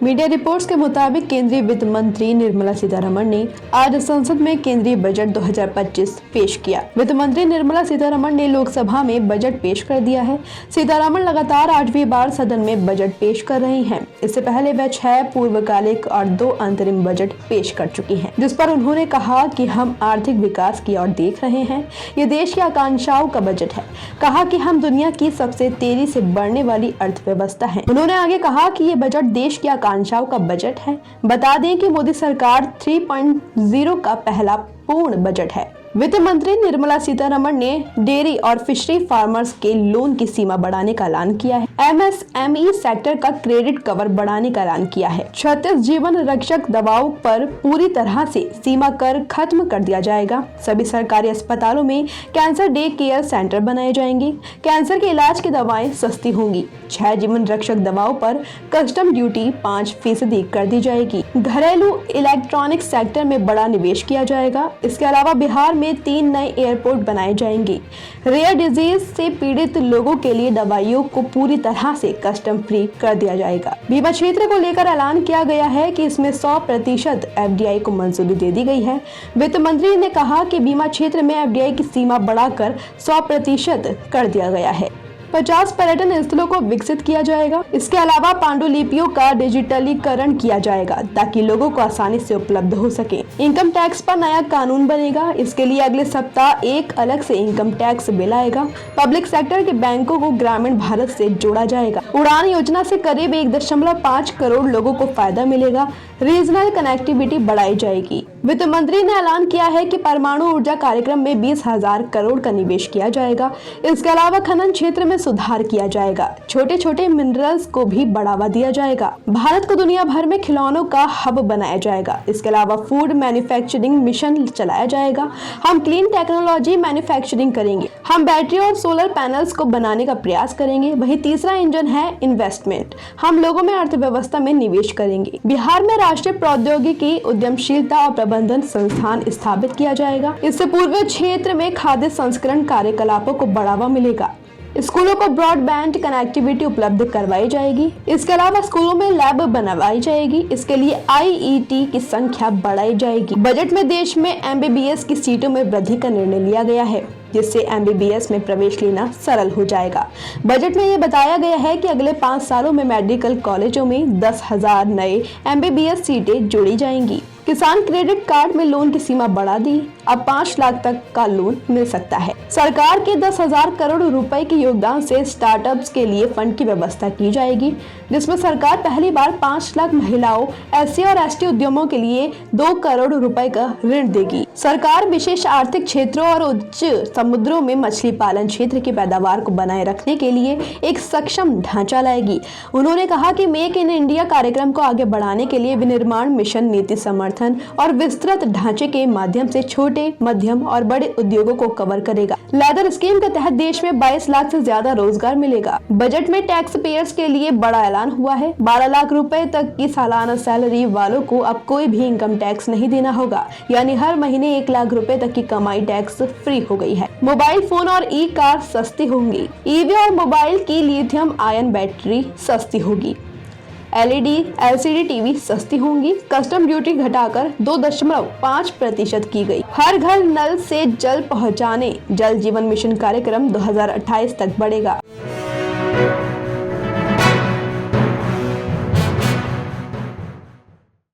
Media reports के मुताबिक केंद्रीय वित्त मंत्री निर्मला सीतारमण ने आज संसद में केंद्रीय बजट 2025 पेश किया। वित्त मंत्री निर्मला सीतारमण ने लोकसभा में बजट पेश कर दिया है। सीतारमण लगातार 8वीं बार सदन में बजट पेश कर रही हैं। इससे पहले वह 6 पूर्वकालिक और 2 अंतरिम बजट पेश कर चुकी हैं, जिस पर उन्होंने कहा कि हम आर्थिक विकास की ओर देख रहे हैं। ये देश की आकांक्षाओं का बजट है। कहा कि हम दुनिया की सबसे तेजी से बढ़ने वाली अर्थव्यवस्था है। उन्होंने आगे कहा कि ये बजट देश की आकांक्षाओं का बजट है। बता दें कि मोदी सरकार 3.0 का पहला पूर्ण बजट है। वित्त मंत्री निर्मला सीतारमण ने डेयरी और फिशरी फार्मर्स के लोन की सीमा बढ़ाने का ऐलान किया है। MSME सेक्टर का क्रेडिट कवर बढ़ाने का ऐलान किया है। 36 जीवन रक्षक दवाओं पर पूरी तरह से सीमा कर खत्म कर दिया जाएगा। सभी सरकारी अस्पतालों में कैंसर डे केयर सेंटर बनाए जाएंगे। कैंसर के इलाज की दवाएं सस्ती होंगी। 6 जीवन रक्षक दवाओं पर कस्टम ड्यूटी 5% कर दी जाएगी। घरेलू इलेक्ट्रॉनिक सेक्टर में बड़ा निवेश किया जाएगा। इसके अलावा बिहार में 3 नए एयरपोर्ट बनाए जाएंगे। रेयर डिजीज से पीड़ित लोगों के लिए दवाइयों को पूरी तरह से कस्टम फ्री कर दिया जाएगा। बीमा क्षेत्र को लेकर ऐलान किया गया है कि इसमें 100% FDI को मंजूरी दे दी गई है। वित्त मंत्री ने कहा कि बीमा क्षेत्र में FDI की सीमा बढ़ाकर 100% कर दिया गया है। 50 पर्यटन स्थलों को विकसित किया जाएगा। इसके अलावा पांडुलिपियों का डिजिटलीकरण किया जाएगा ताकि लोगों को आसानी से उपलब्ध हो सके। इनकम टैक्स पर नया कानून बनेगा। इसके लिए अगले सप्ताह एक अलग से इनकम टैक्स बिल आएगा। पब्लिक सेक्टर के बैंकों को ग्रामीण भारत से जोड़ा जाएगा। उड़ान योजना से करीब 1.5 करोड़ लोगों को फायदा मिलेगा। रीजनल कनेक्टिविटी बढ़ाई जाएगी। वित्त मंत्री ने ऐलान किया है कि परमाणु ऊर्जा कार्यक्रम में 20,000 करोड़ का निवेश किया जाएगा। इसके अलावा खनन क्षेत्र में सुधार किया जाएगा। छोटे छोटे मिनरल्स को भी बढ़ावा दिया जाएगा। भारत को दुनिया भर में खिलौनों का हब बनाया जाएगा। इसके अलावा फूड मैन्युफैक्चरिंग मिशन चलाया जाएगा। हम क्लीन टेक्नोलॉजी मैन्युफैक्चरिंग करेंगे। हम बैटरी और सोलर पैनल्स को बनाने का प्रयास करेंगे। वही तीसरा इंजन है इन्वेस्टमेंट। हम लोगों में अर्थव्यवस्था में निवेश करेंगे। बिहार में राष्ट्रीय प्रौद्योगिकी उद्यमशीलता और प्रबंधन संस्थान स्थापित किया जाएगा। इससे पूर्वी क्षेत्र में खाद्य संस्करण कार्यकलापों को बढ़ावा मिलेगा। स्कूलों को ब्रॉडबैंड कनेक्टिविटी उपलब्ध करवाई जाएगी। इसके अलावा स्कूलों में लैब बनवाई जाएगी। इसके लिए IET की संख्या बढ़ाई जाएगी। बजट में देश में MBBS की सीटों में वृद्धि का निर्णय लिया गया है, जिससे MBBS में प्रवेश लेना सरल हो जाएगा। बजट में ये बताया गया है कि अगले 5 सालों में मेडिकल कॉलेजों में 10,000 नए MBBS सीटें जोड़ी जाएंगी। किसान क्रेडिट कार्ड में लोन की सीमा बढ़ा दी। अब 5 लाख तक का लोन मिल सकता है। सरकार के 10,000 करोड़ रुपए के योगदान से स्टार्टअप्स के लिए फंड की व्यवस्था की जाएगी, जिसमें सरकार पहली बार 5 लाख महिलाओं, SC और ST उद्यमों के लिए 2 करोड़ रुपए का ऋण देगी। सरकार विशेष आर्थिक क्षेत्रों और उच्च समुद्रों में मछली पालन क्षेत्र की पैदावार को बनाए रखने के लिए एक सक्षम ढांचा लाएगी। उन्होंने कहा कि मेक इन इंडिया कार्यक्रम को आगे बढ़ाने के लिए विनिर्माण मिशन नीति समर्थन और विस्तृत ढांचे के माध्यम से छोटे, मध्यम और बड़े उद्योगों को कवर करेगा। लेदर स्कीम के तहत देश में 22 लाख से ज्यादा रोजगार मिलेगा। बजट में टैक्स पेयर्स के लिए बड़ा ऐलान हुआ है। 12 लाख रुपए तक की सालाना सैलरी वालों को अब कोई भी इनकम टैक्स नहीं देना होगा, यानी हर महीने 1 लाख रुपए तक की कमाई टैक्स फ्री हो गई है। मोबाइल फोन और कार सस्ती होंगी। EV और मोबाइल की लिथियम आयन बैटरी सस्ती होगी। LED LCD टीवी सस्ती होंगी। कस्टम ड्यूटी घटाकर 2.5% की गई। हर घर नल से जल पहुंचाने जल जीवन मिशन कार्यक्रम 2028 तक बढ़ेगा।